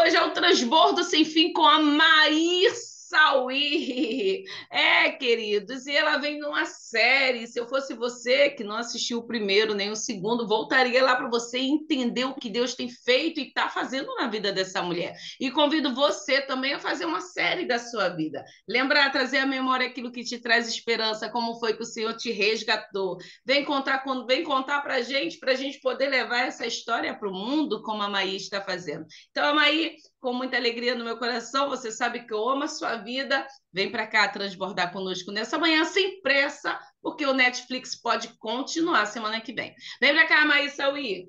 hoje é um transbordo sem fim com a Maír Sauí. Queridos, e ela vem numa série. Se eu fosse você, que não assistiu o primeiro nem o segundo, voltaria lá para você entender o que Deus tem feito e está fazendo na vida dessa mulher. E convido você também a fazer uma série da sua vida. Lembrar, trazer à memória aquilo que te traz esperança, como foi que o Senhor te resgatou. Vem contar para a gente poder levar essa história para o mundo, como a Maí está fazendo. Então, Amaí, com muita alegria no meu coração, você sabe que eu amo a sua vida. Vem para cá transbordar conosco nessa manhã, sem pressa, porque o Netflix pode continuar semana que vem. Vem para cá, Amaí Sauí.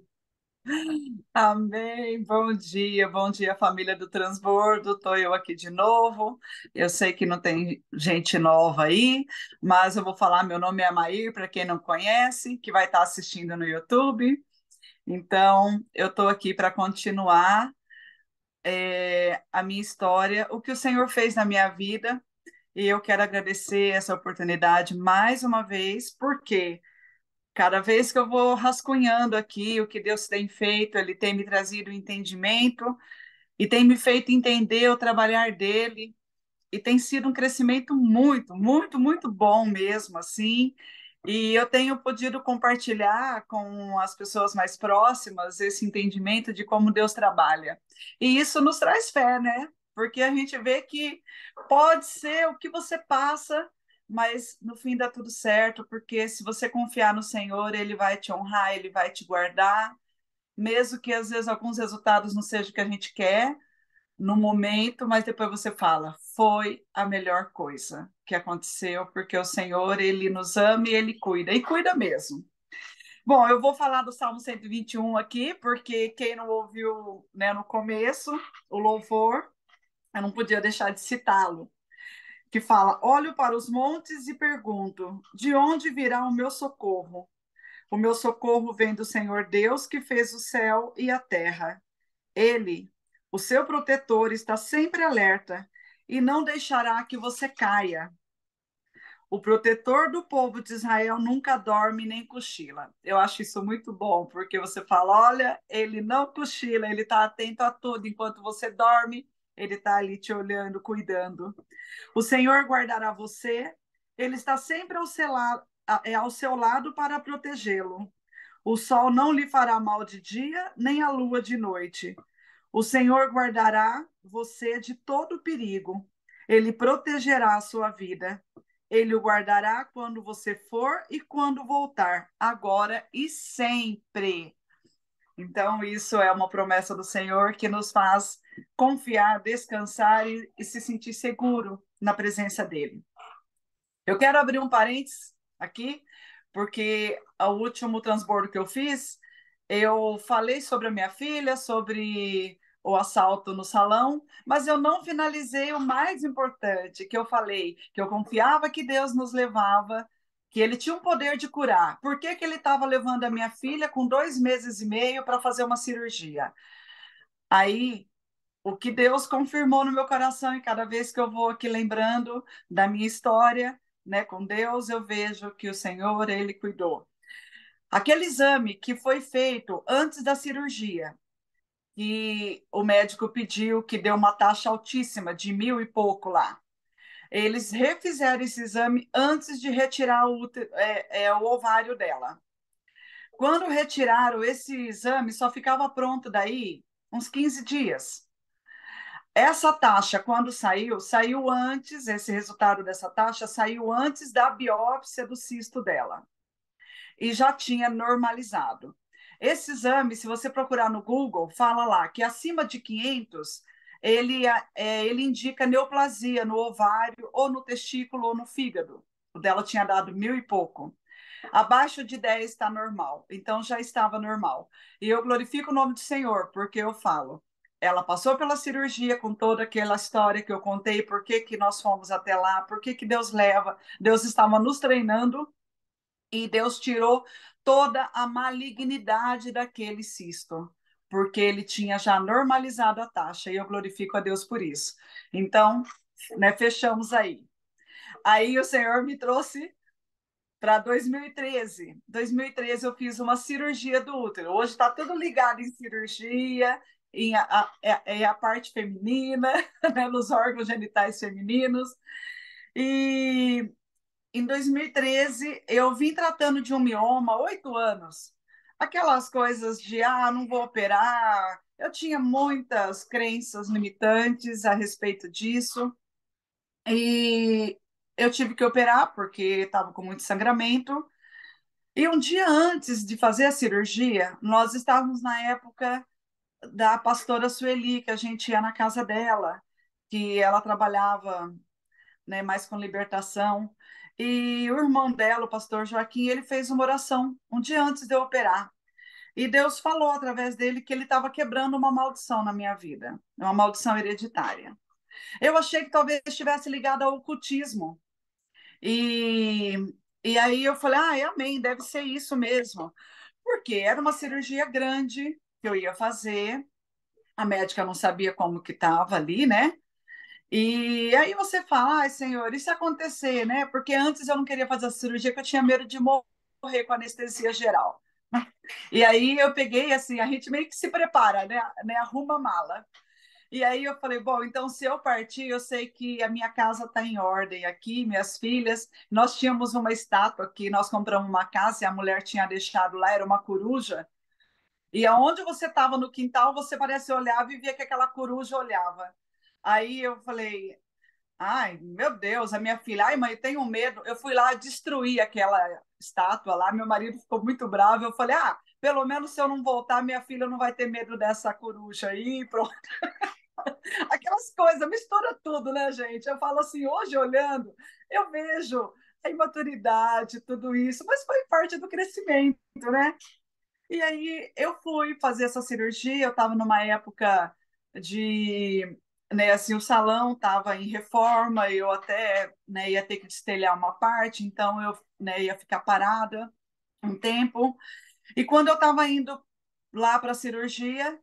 Amém. Bom dia, família do Transbordo. Estou eu aqui de novo. Eu sei que não tem gente nova aí, mas eu vou falar. Meu nome é Amair, para quem não conhece, que vai estar assistindo no YouTube. Então, eu estou aqui para continuar a minha história, o que o Senhor fez na minha vida, e eu quero agradecer essa oportunidade mais uma vez, porque cada vez que eu vou rascunhando aqui o que Deus tem feito, Ele tem me trazido entendimento e tem me feito entender o trabalhar dele. E tem sido um crescimento muito, muito, muito bom mesmo, assim. E eu tenho podido compartilhar com as pessoas mais próximas esse entendimento de como Deus trabalha. E isso nos traz fé, né? Porque a gente vê que pode ser o que você passa, mas no fim dá tudo certo, porque se você confiar no Senhor, Ele vai te honrar, Ele vai te guardar, mesmo que às vezes alguns resultados não sejam o que a gente quer no momento, mas depois você fala, foi a melhor coisa que aconteceu, porque o Senhor, Ele nos ama e cuida mesmo. Bom, eu vou falar do Salmo 121 aqui, porque quem não ouviu, né, no começo, o louvor, eu não podia deixar de citá-lo, que fala, olho para os montes e pergunto, de onde virá o meu socorro? O meu socorro vem do Senhor Deus, que fez o céu e a terra. Ele, o seu protetor, está sempre alerta e não deixará que você caia. O protetor do povo de Israel nunca dorme nem cochila. Eu acho isso muito bom, porque você fala: olha, ele não cochila, ele está atento a tudo. Enquanto você dorme, ele está ali te olhando, cuidando. O Senhor guardará você, ele está sempre ao seu lado para protegê-lo. O sol não lhe fará mal de dia, nem a lua de noite. O Senhor guardará você de todo perigo. Ele protegerá a sua vida. Ele o guardará quando você for e quando voltar, agora e sempre. Então, isso é uma promessa do Senhor que nos faz confiar, descansar e se sentir seguro na presença dele. Eu quero abrir um parênteses aqui, porque o último transbordo que eu fiz, eu falei sobre a minha filha, sobre o assalto no salão, mas eu não finalizei o mais importante, que eu falei, que eu confiava que Deus nos levava, que Ele tinha um poder de curar. Por que que Ele estava levando a minha filha com 2 meses e meio para fazer uma cirurgia? Aí, o que Deus confirmou no meu coração, e cada vez que eu vou aqui lembrando da minha história, né, com Deus, eu vejo que o Senhor, Ele cuidou. Aquele exame que foi feito antes da cirurgia, que o médico pediu, que deu uma taxa altíssima, de 1.000 e pouco lá. Eles refizeram esse exame antes de retirar o ovário dela. Quando retiraram esse exame, só ficava pronto daí uns 15 dias. Essa taxa, quando saiu antes, esse resultado dessa taxa saiu antes da biópsia do cisto dela e já tinha normalizado. Esse exame, se você procurar no Google, fala lá que acima de 500, ele indica neoplasia no ovário, ou no testículo, ou no fígado. O dela tinha dado 1.000 e pouco. Abaixo de 10 está normal, então já estava normal. E eu glorifico o nome do Senhor, porque eu falo, ela passou pela cirurgia com toda aquela história que eu contei, por que que nós fomos até lá, por que que Deus leva, Deus estava nos treinando e Deus tirou toda a malignidade daquele cisto, porque ele tinha já normalizado a taxa, e eu glorifico a Deus por isso. Então, né, fechamos aí. Aí o Senhor me trouxe para 2013. 2013 eu fiz uma cirurgia do útero. Hoje está tudo ligado em cirurgia. a parte feminina, né, nos órgãos genitais femininos. E em 2013, eu vim tratando de um mioma há 8 anos. Aquelas coisas de, não vou operar. Eu tinha muitas crenças limitantes a respeito disso. E eu tive que operar porque estava com muito sangramento. E um dia antes de fazer a cirurgia, nós estávamos na época da pastora Sueli, que a gente ia na casa dela, que ela trabalhava, né, mais com libertação. E o irmão dela, o pastor Joaquim, ele fez uma oração um dia antes de eu operar. E Deus falou através dele que ele estava quebrando uma maldição na minha vida, uma maldição hereditária. Eu achei que talvez estivesse ligado ao ocultismo. E, e aí eu falei, amém, deve ser isso mesmo. Porque era uma cirurgia grande que eu ia fazer, a médica não sabia como que estava ali, né? E aí você fala, Senhor, e se acontecer, né? Porque antes eu não queria fazer a cirurgia, porque eu tinha medo de morrer com anestesia geral. E aí eu peguei, assim, a gente meio que se prepara, né? Arruma a mala. E aí eu falei, bom, então se eu partir, eu sei que a minha casa está em ordem aqui, minhas filhas. Nós tínhamos uma estátua aqui, nós compramos uma casa e a mulher tinha deixado lá, era uma coruja. E aonde você estava no quintal, você parece olhava e via que aquela coruja olhava. Aí eu falei, ai, meu Deus, a minha filha, ai, mãe, eu tenho medo. Eu fui lá destruir aquela estátua lá, meu marido ficou muito bravo. Eu falei, pelo menos se eu não voltar, minha filha não vai ter medo dessa coruja aí. Pronto. Aquelas coisas, mistura tudo, né, gente? Eu falo assim, hoje olhando, eu vejo a imaturidade, tudo isso, mas foi parte do crescimento, né? E aí eu fui fazer essa cirurgia, eu estava numa época de, né, assim, o salão estava em reforma, eu até, né, ia ter que destelhar uma parte, então eu, né, ia ficar parada um tempo. E quando eu estava indo lá para a cirurgia,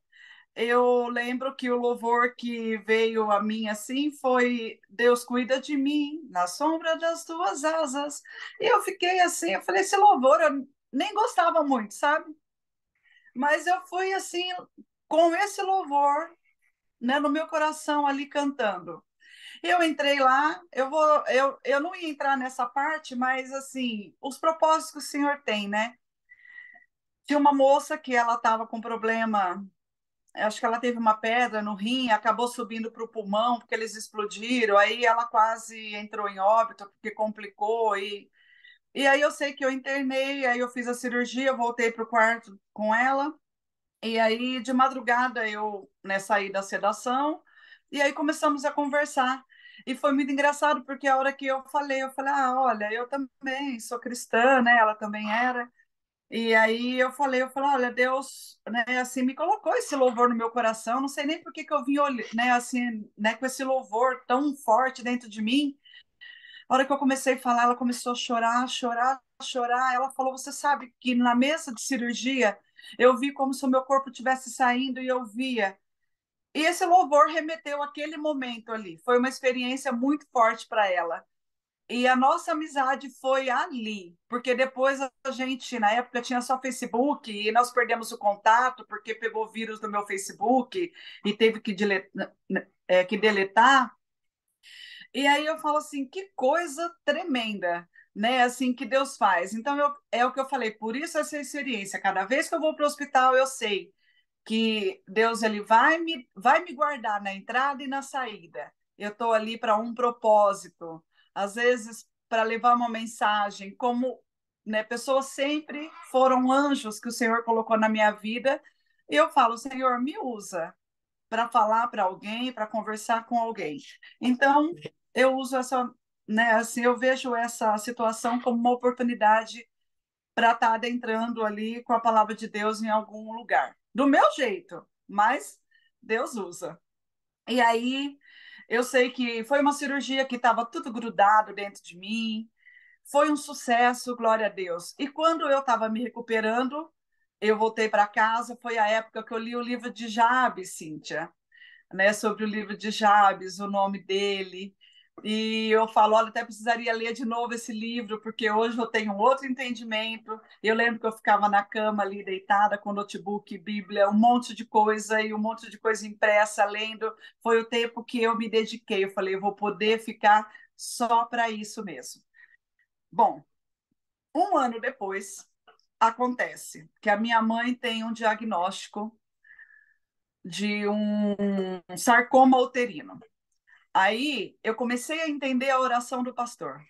eu lembro que o louvor que veio a mim assim foi Deus cuida de mim na sombra das tuas asas. E eu fiquei assim, eu falei, esse louvor eu nem gostava muito, sabe? Mas eu fui assim, com esse louvor, né, no meu coração ali cantando. Eu entrei lá, eu não ia entrar nessa parte, mas assim, os propósitos que o Senhor tem, né? Tinha uma moça que ela estava com problema, acho que ela teve uma pedra no rim, acabou subindo para o pulmão, porque eles explodiram, aí ela quase entrou em óbito, porque complicou, e aí eu sei que eu internei, aí eu fiz a cirurgia, voltei para o quarto com ela, e aí, de madrugada, eu, né, saí da sedação e aí começamos a conversar. E foi muito engraçado, porque a hora que eu falei, olha, eu também sou cristã, né? Ela também era. E aí eu falei, olha, Deus, né, assim, me colocou esse louvor no meu coração. Não sei nem por que que eu vim, né, assim, né, com esse louvor tão forte dentro de mim. A hora que eu comecei a falar, ela começou a chorar, chorar, chorar. Ela falou: Você sabe que na mesa de cirurgia eu vi como se o meu corpo estivesse saindo e eu via. E esse louvor remeteu àquele momento ali. Foi uma experiência muito forte para ela. E a nossa amizade foi ali, porque depois a gente, na época, tinha só Facebook e nós perdemos o contato porque pegou vírus no meu Facebook e teve que deletar. E aí eu falo assim, que coisa tremenda, né? Assim que Deus faz. Então é o que eu falei, por isso essa experiência. Cada vez que eu vou para o hospital, eu sei que Deus ele vai me guardar na entrada e na saída. Eu estou ali para um propósito. Às vezes para levar uma mensagem, como, né, pessoas sempre foram anjos que o Senhor colocou na minha vida. E eu falo, Senhor, me usa para falar para alguém, para conversar com alguém. Então, eu uso essa, né, assim, eu vejo essa situação como uma oportunidade para estar adentrando ali com a palavra de Deus em algum lugar. Do meu jeito, mas Deus usa. E aí, eu sei que foi uma cirurgia que estava tudo grudado dentro de mim, foi um sucesso, glória a Deus. E quando eu estava me recuperando, eu voltei para casa, foi a época que eu li o livro de Jabes, Cíntia, né, sobre o livro de Jabes, o nome dele. E eu falo, olha, até precisaria ler de novo esse livro, porque hoje eu tenho outro entendimento. Eu lembro que eu ficava na cama ali, deitada, com notebook, Bíblia, um monte de coisa, e um monte de coisa impressa, lendo. Foi o tempo que eu me dediquei. Eu falei, eu vou poder ficar só para isso mesmo. Bom, um ano depois, acontece que a minha mãe tem um diagnóstico de um sarcoma uterino. Aí eu comecei a entender a oração do pastor.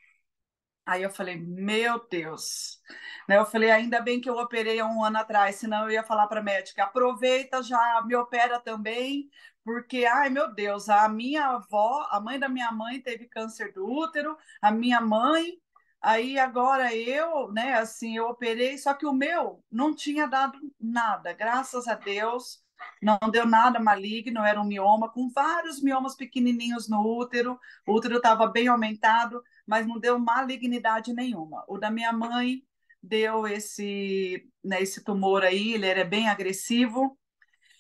Aí eu falei, meu Deus. Né, eu falei, ainda bem que eu operei há um ano atrás, senão eu ia falar para a médica, aproveita, já me opera também, porque, ai meu Deus, a minha avó, a mãe da minha mãe teve câncer do útero, a minha mãe, aí agora eu, né, assim, eu operei, só que o meu não tinha dado nada, graças a Deus, não deu nada maligno, era um mioma, com vários miomas pequenininhos no útero, o útero estava bem aumentado, mas não deu malignidade nenhuma. O da minha mãe deu esse tumor aí, ele era bem agressivo.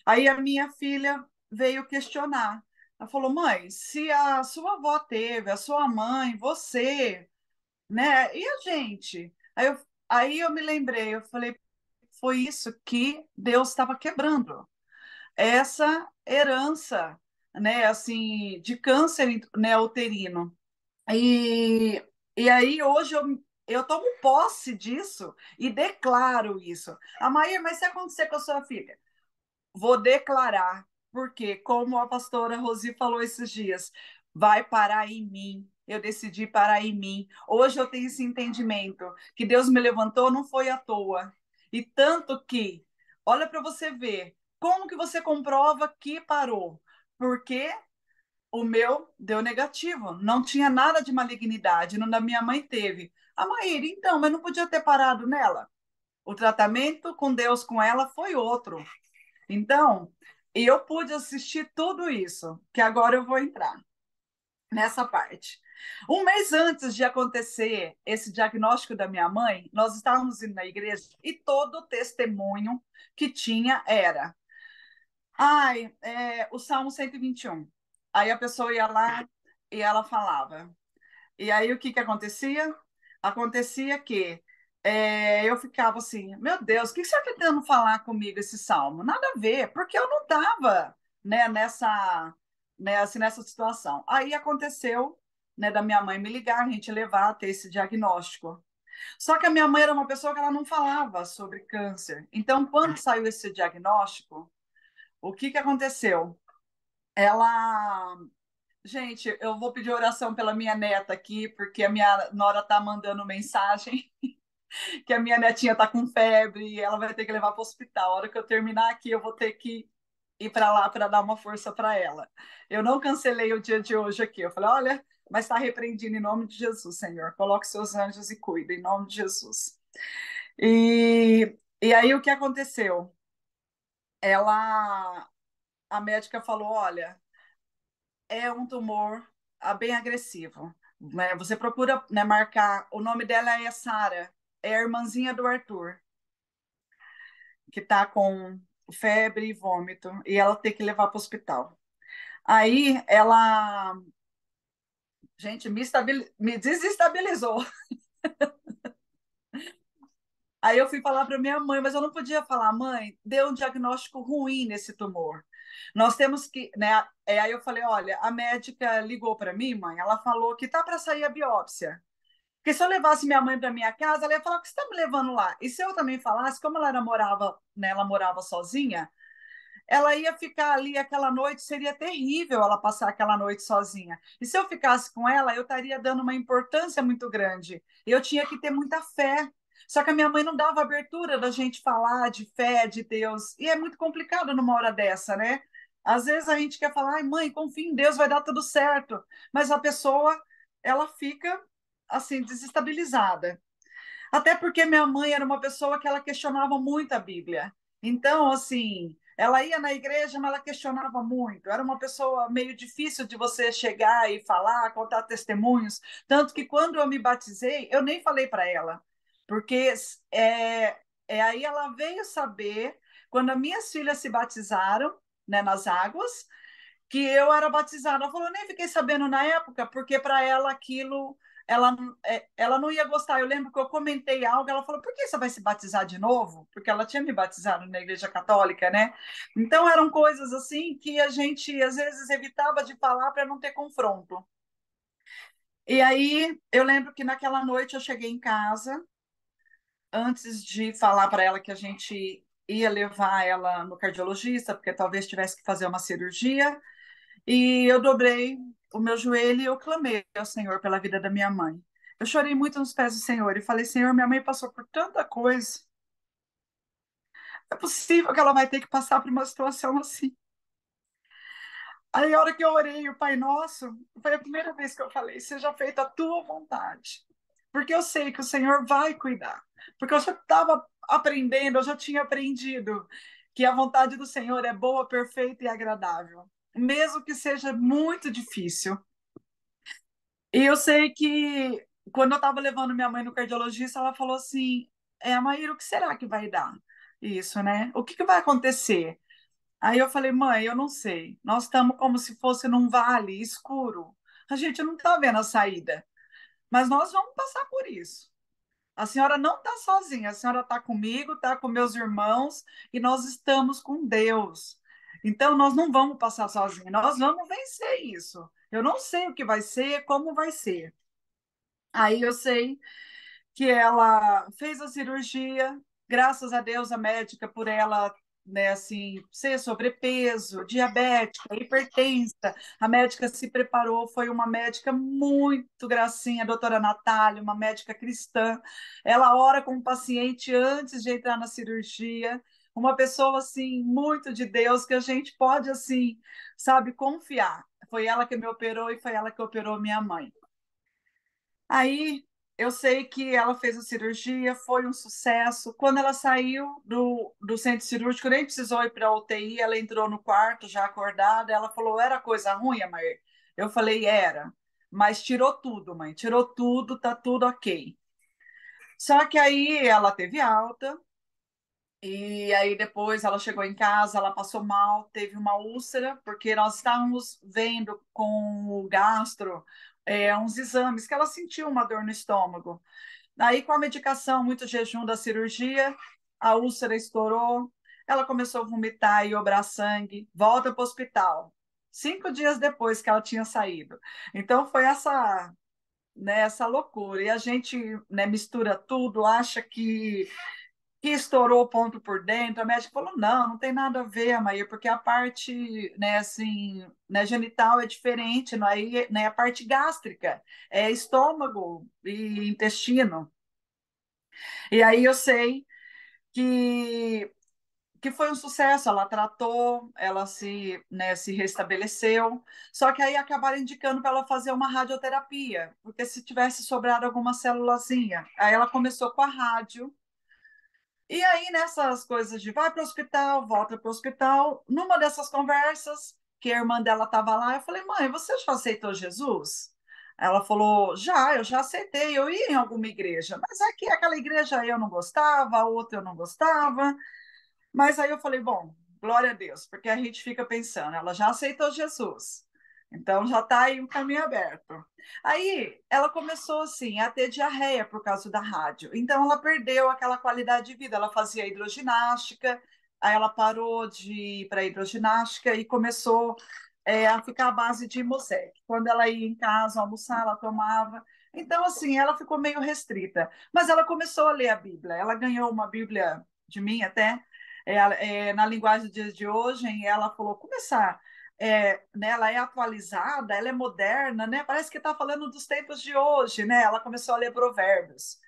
Aí a minha filha veio questionar. Ela falou, mãe, se a sua avó teve, a sua mãe, você, né? E a gente? Aí eu me lembrei, eu falei, foi isso que Deus estava quebrando. Essa herança, né, assim, de câncer, né, uterino. E, e aí hoje eu tomo posse disso e declaro isso. A Maíra, mas se acontecer com a sua filha, vou declarar, porque, como a pastora Rosi falou esses dias, vai parar em mim. Eu decidi parar em mim. Hoje eu tenho esse entendimento que Deus me levantou não foi à toa. E tanto que, olha para você ver, como que você comprova que parou? Porque o meu deu negativo, não tinha nada de malignidade, no da minha mãe teve. A Maíra, então, mas não podia ter parado nela. O tratamento com Deus com ela foi outro. Então, eu pude assistir tudo isso, que agora eu vou entrar nessa parte. Um mês antes de acontecer esse diagnóstico da minha mãe, nós estávamos indo na igreja e todo o testemunho que tinha era o Salmo 121. Aí a pessoa ia lá e ela falava. E aí o que que acontecia? Acontecia que eu ficava assim, meu Deus, o que você está tentando falar comigo esse salmo? Nada a ver, porque eu não estava, né, nessa situação. Aí aconteceu, né, da minha mãe me ligar, a gente levar a ter esse diagnóstico. Só que a minha mãe era uma pessoa que ela não falava sobre câncer. Então, quando saiu esse diagnóstico, o que que aconteceu? Ela Gente, eu vou pedir oração pela minha neta aqui, porque a minha nora tá mandando mensagem que a minha netinha tá com febre e ela vai ter que levar para o hospital. A hora que eu terminar aqui, eu vou ter que ir para lá para dar uma força para ela. Eu não cancelei o dia de hoje aqui. Eu falei, olha, mas está repreendido em nome de Jesus, Senhor. Coloque seus anjos e cuide, em nome de Jesus. E aí o que aconteceu? A médica falou, olha, é um tumor bem agressivo. Né? Você procura, né, marcar. O nome dela é Sara, é a irmãzinha do Arthur, que está com febre e vômito, e ela tem que levar para o hospital. Aí ela, gente, me desestabilizou. Aí eu fui falar para minha mãe, mas eu não podia falar, mãe, deu um diagnóstico ruim nesse tumor. Nós temos que, né? Aí eu falei, olha, a médica ligou para mim, mãe, ela falou que tá para sair a biópsia. Porque se eu levasse minha mãe para minha casa, ela ia falar: o que você está me levando lá? E se eu também falasse, como ela morava sozinha, ela ia ficar ali aquela noite, seria terrível ela passar aquela noite sozinha. E se eu ficasse com ela, eu estaria dando uma importância muito grande. Eu tinha que ter muita fé. Só que a minha mãe não dava abertura da gente falar de fé, de Deus. E é muito complicado numa hora dessa, né? Às vezes a gente quer falar, ai, mãe, confia em Deus, vai dar tudo certo. Mas a pessoa, ela fica, assim, desestabilizada. Até porque minha mãe era uma pessoa que ela questionava muito a Bíblia. Então, assim, ela ia na igreja, mas ela questionava muito. Era uma pessoa meio difícil de você chegar e falar, contar testemunhos. Tanto que quando eu me batizei, eu nem falei para ela, porque aí ela veio saber quando as minhas filhas se batizaram, né, nas águas. que eu era batizada. Ela falou, eu nem fiquei sabendo na época, porque para ela aquilo, ela, ela não ia gostar. Eu lembro que eu comentei algo, ela falou, por que você vai se batizar de novo? Porque ela tinha me batizado na Igreja Católica, né? Então eram coisas assim que a gente às vezes evitava de falar para não ter confronto. E aí eu lembro que naquela noite eu cheguei em casa, antes de falar para ela que a gente ia levar ela no cardiologista, porque talvez tivesse que fazer uma cirurgia. E eu dobrei o meu joelho e eu clamei ao Senhor pela vida da minha mãe. Eu chorei muito nos pés do Senhor e falei, Senhor, minha mãe passou por tanta coisa. É possível que ela vai ter que passar por uma situação assim. Aí, a hora que eu orei o Pai Nosso, foi a primeira vez que eu falei, seja feita a tua vontade. Porque eu sei que o Senhor vai cuidar. Porque eu já estava aprendendo, eu já tinha aprendido que a vontade do Senhor é boa, perfeita e agradável. Mesmo que seja muito difícil. E eu sei que quando eu estava levando minha mãe no cardiologista, ela falou assim: Maíra, o que será que vai dar? Isso, né? O que que vai acontecer? Aí eu falei, mãe, eu não sei. Nós estamos como se fosse num vale escuro. A gente não está vendo a saída, mas nós vamos passar por isso. A senhora não está sozinha, a senhora está comigo, está com meus irmãos e nós estamos com Deus. Então, nós não vamos passar sozinhos, nós vamos vencer isso. Eu não sei o que vai ser, como vai ser. Aí eu sei que ela fez a cirurgia, graças a Deus a médica por ela, né, assim, ser sobrepeso, diabética, hipertensa, a médica se preparou, foi uma médica muito gracinha, a doutora Natália, uma médica cristã. Ela ora com o paciente antes de entrar na cirurgia, uma pessoa assim muito de Deus que a gente pode assim, sabe, confiar. Foi ela que me operou e foi ela que operou minha mãe. Aí eu sei que ela fez a cirurgia, foi um sucesso. Quando ela saiu do centro cirúrgico, nem precisou ir para a UTI, ela entrou no quarto já acordada. Ela falou: era coisa ruim, mãe? Eu falei: era, mas tirou tudo, mãe, tirou tudo, tá tudo ok. Só que aí ela teve alta, e aí depois ela chegou em casa, ela passou mal, teve uma úlcera, porque nós estávamos vendo com o gastro uns exames que ela sentiu uma dor no estômago. Aí com a medicação, muito jejum da cirurgia, a úlcera estourou, ela começou a vomitar e obrar sangue, volta para o hospital. 5 dias depois que ela tinha saído. Então foi essa loucura. E a gente, né, mistura tudo, acha que estourou o ponto por dentro. A médica falou: não, não tem nada a ver, Maia, porque a parte, né, assim, né, genital é diferente, não é, né, a parte gástrica, é estômago e intestino. E aí eu sei que, que foi um sucesso, ela tratou, ela se, né, se restabeleceu, só que aí acabaram indicando para ela fazer uma radioterapia, porque se tivesse sobrado alguma célulazinha. Aí ela começou com a rádio. E aí, nessas coisas de vai para o hospital, volta para o hospital, numa dessas conversas, que a irmã dela estava lá, eu falei, mãe, você já aceitou Jesus? Ela falou, já, eu já aceitei, eu ia em alguma igreja, mas aqui aquela igreja eu não gostava, a outra eu não gostava, mas aí eu falei, bom, glória a Deus, porque a gente fica pensando, ela já aceitou Jesus, então já está aí um caminho aberto. Aí ela começou assim a ter diarreia por causa da rádio, então ela perdeu aquela qualidade de vida. Ela fazia hidroginástica, aí ela parou de ir para hidroginástica e começou a ficar à base de Mosec. Quando ela ia em casa almoçar, ela tomava. Então, assim, ela ficou meio restrita. Mas ela começou a ler a Bíblia. Ela ganhou uma Bíblia de mim até, na linguagem dos dias de hoje, e ela falou, começar, né, ela é atualizada, ela é moderna, né, parece que está falando dos tempos de hoje, né, ela começou a ler provérbios.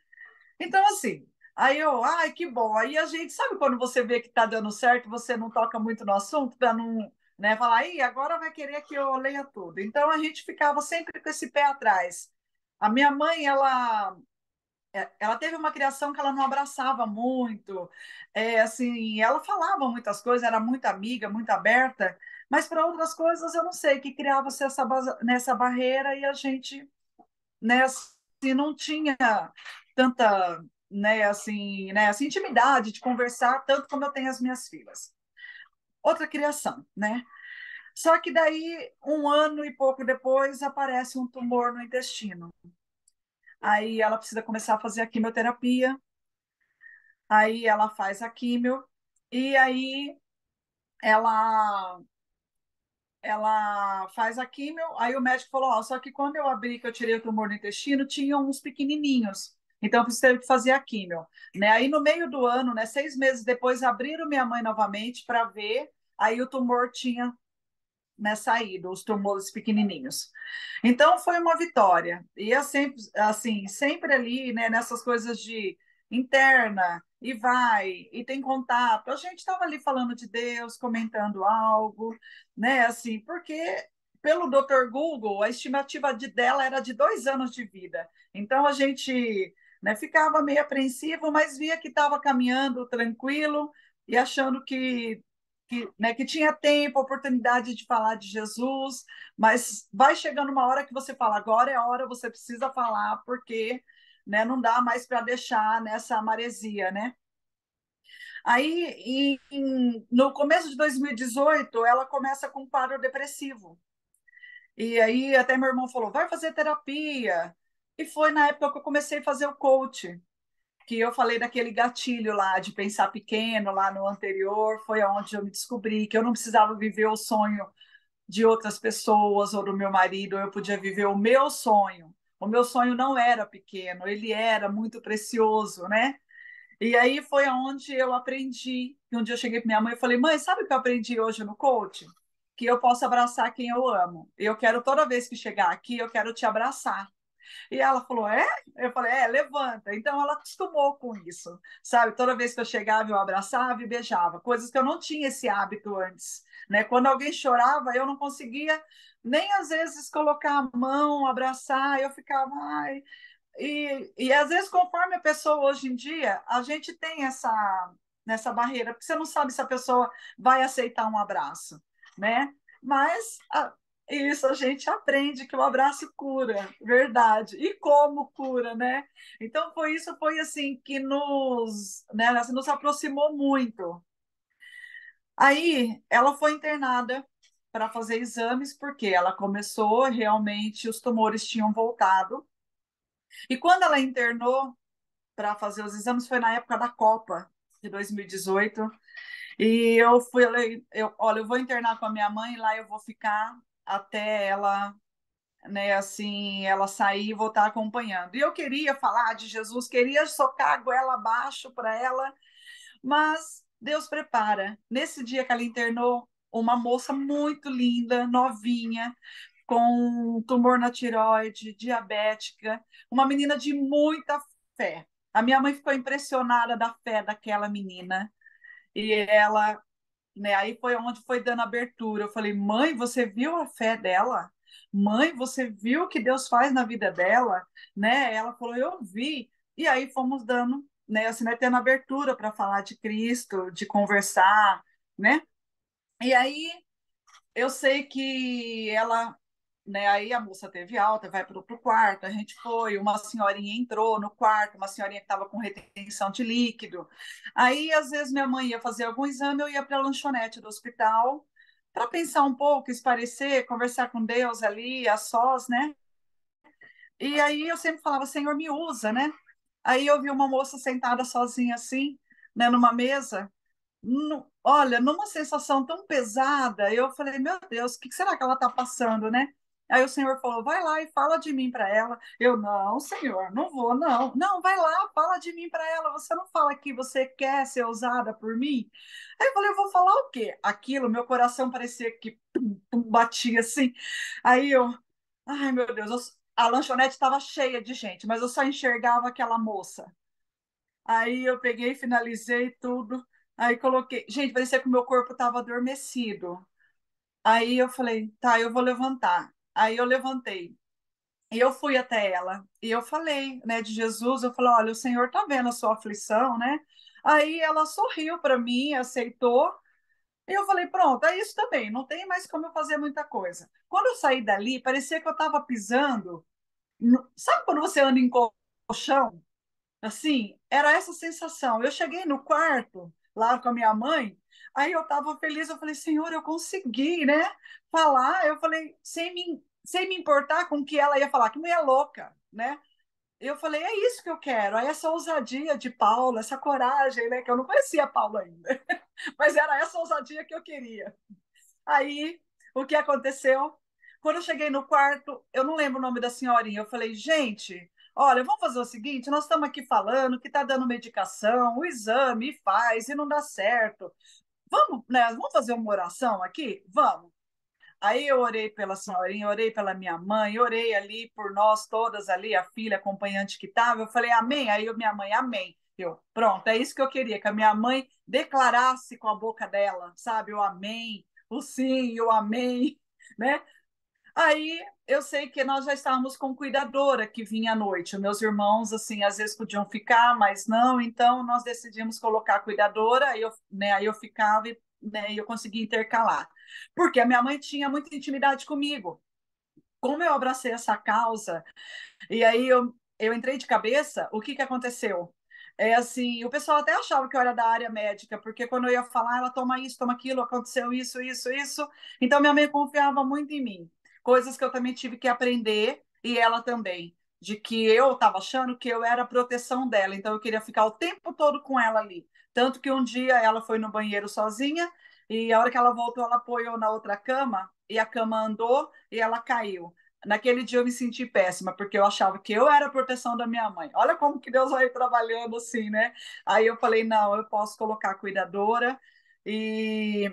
Então, assim, aí eu, ai, que bom, aí a gente, sabe quando você vê que está dando certo, você não toca muito no assunto, para não, né, falar, aí, agora vai querer que eu leia tudo. Então, a gente ficava sempre com esse pé atrás. A minha mãe, ela teve uma criação que ela não abraçava muito, assim, ela falava muitas coisas, era muito amiga, muito aberta, mas para outras coisas eu não sei, que criava-se nessa barreira e a gente, né, assim, não tinha tanta, né, assim, intimidade de conversar tanto como eu tenho as minhas filhas. Outra criação, né? Só que daí, um ano e pouco depois, aparece um tumor no intestino. Aí ela precisa começar a fazer a quimioterapia, aí ela faz a quimio, e aí ela ela faz a quimio, aí o médico falou, ó, só que quando eu abri, que eu tirei o tumor no intestino, tinha uns pequenininhos, então eu precisei fazer a quimio, né? Aí no meio do ano, né, 6 meses depois, abriram minha mãe novamente para ver, aí o tumor tinha, né, saído, os tumores pequenininhos. Então foi uma vitória. E é sempre assim, sempre ali, né, nessas coisas de interna e vai e tem contato. A gente estava ali falando de Deus, comentando algo, né, assim, porque pelo Dr. Google a estimativa dela era de 2 anos de vida. Então a gente, né, ficava meio apreensivo, mas via que estava caminhando tranquilo e achando né, que tinha tempo, oportunidade de falar de Jesus, mas vai chegando uma hora que você fala, agora é a hora, você precisa falar, porque, né, não dá mais para deixar nessa maresia, né? Aí, no começo de 2018, ela começa com um quadro depressivo. E aí até meu irmão falou, vai fazer terapia. E foi na época que eu comecei a fazer o coach, que eu falei daquele gatilho lá de pensar pequeno lá no anterior, foi onde eu me descobri que eu não precisava viver o sonho de outras pessoas ou do meu marido, eu podia viver o meu sonho. O meu sonho não era pequeno, ele era muito precioso, né? E aí foi onde eu aprendi. E um dia eu cheguei para minha mãe e falei: mãe, sabe o que eu aprendi hoje no coaching? Que eu posso abraçar quem eu amo. Eu quero, toda vez que chegar aqui, eu quero te abraçar. E ela falou, é? Eu falei, levanta. Então ela acostumou com isso, sabe? Toda vez que eu chegava, eu abraçava e beijava, coisas que eu não tinha esse hábito antes, né? Quando alguém chorava, eu não conseguia nem às vezes colocar a mão, abraçar, eu ficava, ai. E às vezes, conforme a pessoa hoje em dia, a gente tem nessa barreira, porque você não sabe se a pessoa vai aceitar um abraço, né? Mas isso a gente aprende que o abraço cura, verdade. E como cura, né? Então foi isso, foi assim que né, nos aproximou muito. Aí ela foi internada para fazer exames, porque ela começou realmente, os tumores tinham voltado. E quando ela internou para fazer os exames, foi na época da Copa de 2018. E eu fui, olha, eu vou internar com a minha mãe, lá eu vou ficar até ela, né, assim, ela sair e vou estar acompanhando. E eu queria falar de Jesus, queria socar a goela abaixo para ela, mas Deus prepara. Nesse dia que ela internou, uma moça muito linda, novinha, com um tumor na tireoide, diabética, uma menina de muita fé. A minha mãe ficou impressionada da fé daquela menina. E ela, né, aí foi onde foi dando abertura. Eu falei, mãe, você viu a fé dela? Mãe, você viu o que Deus faz na vida dela? Né? Ela falou, eu vi. E aí fomos dando, né, assim, né, tendo abertura para falar de Cristo, de conversar, né? E aí eu sei que ela, né, aí a moça teve alta, vai para o quarto, a gente foi, uma senhorinha entrou no quarto, uma senhorinha que estava com retenção de líquido. Aí, às vezes, minha mãe ia fazer algum exame, eu ia para a lanchonete do hospital, para pensar um pouco, esparecer, conversar com Deus ali, a sós, né? E aí eu sempre falava, Senhor, me usa, né? Aí eu vi uma moça sentada sozinha assim, né, numa mesa, olha, numa sensação tão pesada, eu falei, meu Deus, o que será que ela está passando, né? Aí o Senhor falou, vai lá e fala de mim para ela. Eu, não, Senhor, não vou, não. Não, vai lá, fala de mim para ela. Você não fala que você quer ser usada por mim? Aí eu falei, eu vou falar o quê? Aquilo, meu coração parecia que batia assim. Aí eu, ai, meu Deus, a lanchonete estava cheia de gente, mas eu só enxergava aquela moça. Aí eu peguei, finalizei tudo. Aí coloquei. Gente, parecia que o meu corpo estava adormecido. Aí eu falei, tá, eu vou levantar. Aí eu levantei. E eu fui até ela. E eu falei, né, de Jesus. Eu falei, olha, o Senhor tá vendo a sua aflição, né? Aí ela sorriu para mim, aceitou. E eu falei, pronto, é isso também. Não tem mais como eu fazer muita coisa. Quando eu saí dali, parecia que eu estava pisando. Sabe quando você anda em colchão? Assim, era essa sensação. Eu cheguei no quarto, lá com a minha mãe, Aí eu estava feliz, eu falei, Senhor, eu consegui, né? Falar, eu falei, sem me importar com o que ela ia falar, que mulher louca, né? Eu falei, é isso que eu quero, aí essa ousadia de Paulo, essa coragem, né? Que eu não conhecia Paulo ainda, mas era essa ousadia que eu queria. Aí, o que aconteceu? Quando eu cheguei no quarto, eu não lembro o nome da senhorinha, eu falei, gente, olha, vamos fazer o seguinte, nós estamos aqui falando que está dando medicação, o exame, e faz, e não dá certo. Vamos, né, vamos fazer uma oração aqui? Vamos. Aí eu orei pela senhorinha, orei pela minha mãe, orei ali por nós todas ali, a filha acompanhante que estava. Eu falei, amém. Aí minha mãe, amém. Eu, pronto, é isso que eu queria, que a minha mãe declarasse com a boca dela, sabe? O amém, o sim, o amém, né? Aí eu sei que nós já estávamos com cuidadora que vinha à noite. Meus irmãos, assim, às vezes podiam ficar, mas não. Então nós decidimos colocar a cuidadora. Aí eu ficava e né, eu conseguia intercalar. Porque a minha mãe tinha muita intimidade comigo. Como eu abracei essa causa, e aí eu entrei de cabeça, o que aconteceu? É assim, o pessoal até achava que eu era da área médica, porque quando eu ia falar, ela toma isso, toma aquilo, aconteceu isso, isso, isso. Então minha mãe confiava muito em mim. Coisas que eu também tive que aprender, e ela também, de que eu estava achando que eu era a proteção dela, então eu queria ficar o tempo todo com ela ali. Tanto que um dia ela foi no banheiro sozinha, e a hora que ela voltou, ela apoiou na outra cama, e a cama andou e ela caiu. Naquele dia eu me senti péssima, porque eu achava que eu era a proteção da minha mãe. Olha como que Deus vai trabalhando assim, né? Aí eu falei, não, eu posso colocar a cuidadora e,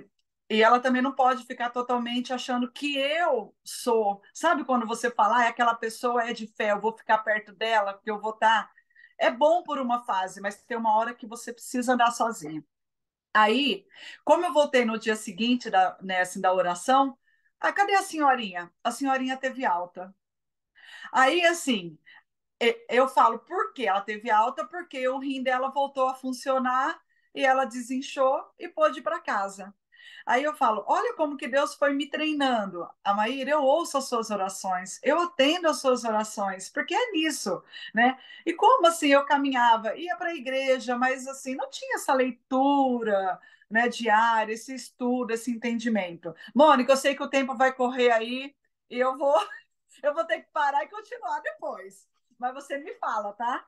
e ela também não pode ficar totalmente achando que eu sou. Sabe quando você fala, ah, aquela pessoa é de fé, eu vou ficar perto dela, porque eu vou estar. É bom por uma fase, mas tem uma hora que você precisa andar sozinho. Aí, como eu voltei no dia seguinte né, assim, da oração, ah, cadê a senhorinha? A senhorinha teve alta. Aí, assim, eu falo, por que ela teve alta? Porque o rim dela voltou a funcionar e ela desinchou e pôde ir para casa. Aí eu falo, olha como que Deus foi me treinando. A Maíra, eu ouço as suas orações, eu atendo as suas orações, porque é nisso, né? E como assim eu caminhava, ia para a igreja, mas assim, não tinha essa leitura, né, diária, esse estudo, esse entendimento. Mônica, eu sei que o tempo vai correr aí e eu vou ter que parar e continuar depois. Mas você me fala, tá?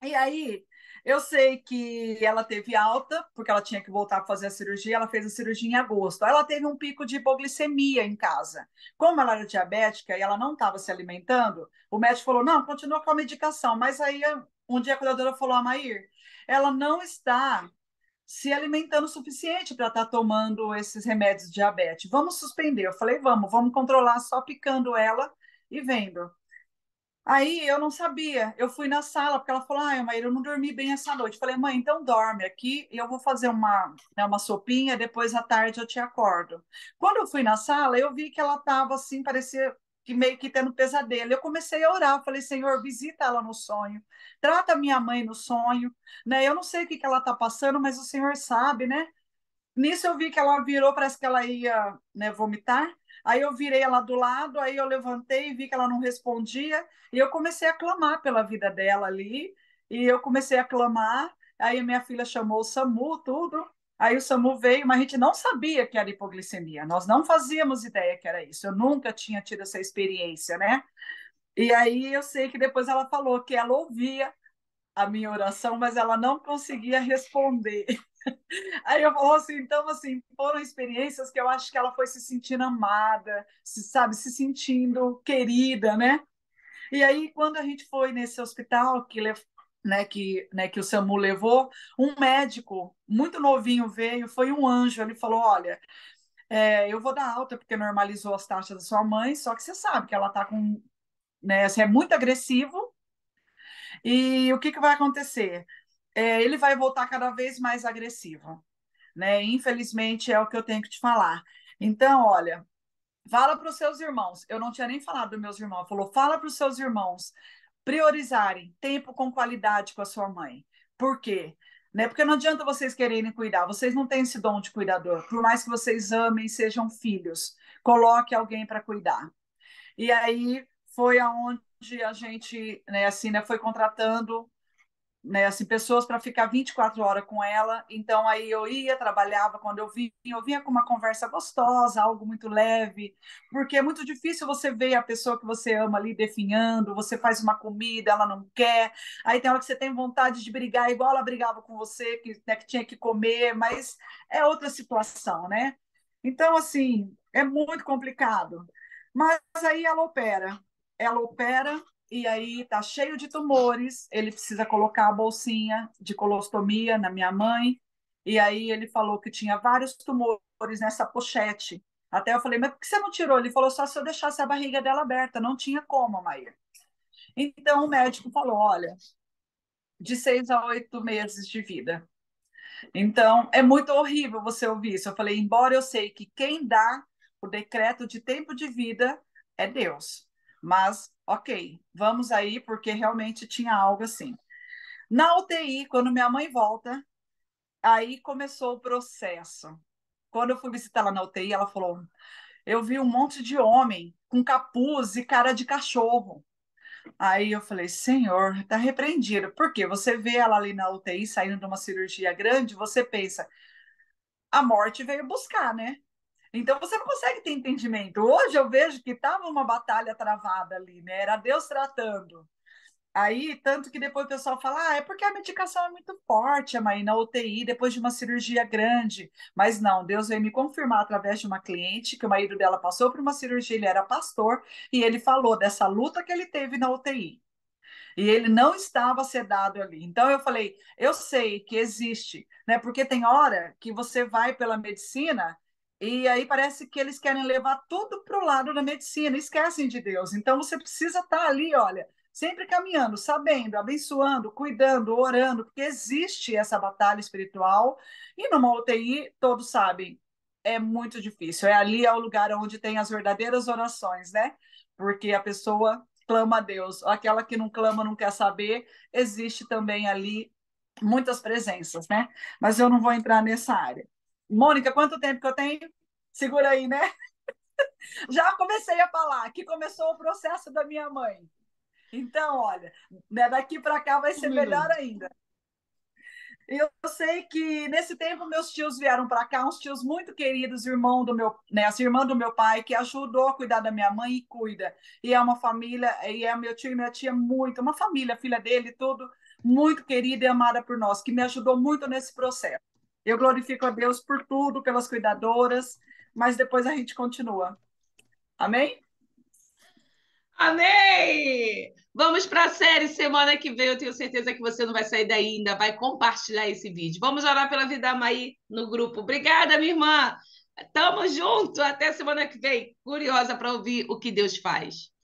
E aí, eu sei que ela teve alta, porque ela tinha que voltar para fazer a cirurgia, ela fez a cirurgia em agosto. Aí ela teve um pico de hipoglicemia em casa. Como ela era diabética e ela não estava se alimentando, o médico falou: não, continua com a medicação. Mas aí, um dia a cuidadora falou: a Maír, ela não está se alimentando o suficiente para estar tomando esses remédios de diabetes. Vamos suspender. Eu falei: vamos controlar só picando ela e vendo. Aí eu não sabia, eu fui na sala, porque ela falou: ai, Maíra, eu não dormi bem essa noite. Eu falei, mãe, então dorme aqui e eu vou fazer né, uma sopinha, depois à tarde eu te acordo. Quando eu fui na sala, eu vi que ela estava assim, parecia que meio que tendo pesadelo. Eu comecei a orar, falei, Senhor, visita ela no sonho, trata minha mãe no sonho, né? Eu não sei o que ela está passando, mas o Senhor sabe, né? Nisso eu vi que ela virou, parece que ela ia, né, vomitar. Aí eu virei ela do lado, aí eu levantei e vi que ela não respondia, e eu comecei a clamar pela vida dela ali, e eu comecei a clamar, aí a minha filha chamou o SAMU, tudo, aí o SAMU veio, mas a gente não sabia que era hipoglicemia, nós não fazíamos ideia que era isso, eu nunca tinha tido essa experiência, né? E aí eu sei que depois ela falou que ela ouvia a minha oração, mas ela não conseguia responder. Aí eu falo assim, então, assim, foram experiências que eu acho que ela foi se sentindo amada, sabe, se sentindo querida, né? E aí, quando a gente foi nesse hospital que o SAMU levou, um médico muito novinho veio, foi um anjo, ele falou, olha, eu vou dar alta porque normalizou as taxas da sua mãe, só que você sabe que ela tá com, né, assim, é muito agressivo, e o que que vai acontecer? Ele vai voltar cada vez mais agressivo, né? Infelizmente é o que eu tenho que te falar. Então, olha, fala para os seus irmãos. Eu não tinha nem falado dos meus irmãos. Falou, fala para os seus irmãos priorizarem tempo com qualidade com a sua mãe. Por quê? Né? Porque não adianta vocês quererem cuidar. Vocês não têm esse dom de cuidador. Por mais que vocês amem, sejam filhos, coloque alguém para cuidar. E aí foi aonde a gente, né, assim, né, foi contratando né, assim, pessoas para ficar 24 horas com ela. Então aí eu ia, trabalhava, quando eu vinha com uma conversa gostosa, algo muito leve, porque é muito difícil você ver a pessoa que você ama ali definhando, você faz uma comida, ela não quer, aí tem hora que você tem vontade de brigar, igual ela brigava com você, que, né, que tinha que comer, mas é outra situação, né? Então, assim, é muito complicado. Mas aí ela opera e aí tá cheio de tumores, ele precisa colocar a bolsinha de colostomia na minha mãe, e aí ele falou que tinha vários tumores nessa pochete. Até eu falei, mas por que você não tirou? Ele falou, só se eu deixasse a barriga dela aberta, não tinha como, Maíra. Então o médico falou, olha, de 6 a 8 meses de vida. Então é muito horrível você ouvir isso. Eu falei, embora eu sei que quem dá o decreto de tempo de vida é Deus, mas ok, vamos aí, porque realmente tinha algo assim. Na UTI, quando minha mãe volta, aí começou o processo. Quando eu fui visitar ela na UTI, ela falou: eu vi um monte de homem com capuz e cara de cachorro. Aí eu falei: Senhor, tá repreendido. Porque você vê ela ali na UTI saindo de uma cirurgia grande, você pensa, a morte veio buscar, né? Então você não consegue ter entendimento. Hoje eu vejo que estava uma batalha travada ali, né? Era Deus tratando. Aí, tanto que depois o pessoal fala, é porque a medicação é muito forte, mãe, na UTI, depois de uma cirurgia grande. Mas não, Deus veio me confirmar através de uma cliente que o marido dela passou por uma cirurgia, ele era pastor, e ele falou dessa luta que ele teve na UTI. E ele não estava sedado ali. Então eu falei, eu sei que existe, né? Porque tem hora que você vai pela medicina e aí parece que eles querem levar tudo para o lado da medicina, esquecem de Deus. Então você precisa estar ali, olha, sempre caminhando, sabendo, abençoando, cuidando, orando, porque existe essa batalha espiritual. E numa UTI, todos sabem, é muito difícil. É ali é o lugar onde tem as verdadeiras orações, né? Porque a pessoa clama a Deus. Aquela que não clama, não quer saber, existe também ali muitas presenças, né? Mas eu não vou entrar nessa área. Mônica, quanto tempo que eu tenho? Segura aí, né? Já comecei a falar que começou o processo da minha mãe. Então, olha, né, daqui para cá vai ser melhor minuto. ainda. Eu sei que nesse tempo meus tios vieram para cá, uns tios muito queridos, irmão do meu, né, as irmãs do meu pai, que ajudou a cuidar da minha mãe e cuida. E é uma família, e é meu tio e minha tia muito, uma família, filha dele, tudo muito querida e amada por nós, que me ajudou muito nesse processo. Eu glorifico a Deus por tudo, pelas cuidadoras, mas depois a gente continua. Amém? Amém! Vamos para a série semana que vem. Eu tenho certeza que você não vai sair daí, ainda vai compartilhar esse vídeo. Vamos orar pela vida da Maí no grupo. Obrigada, minha irmã. Tamo junto. Até semana que vem. Curiosa para ouvir o que Deus faz.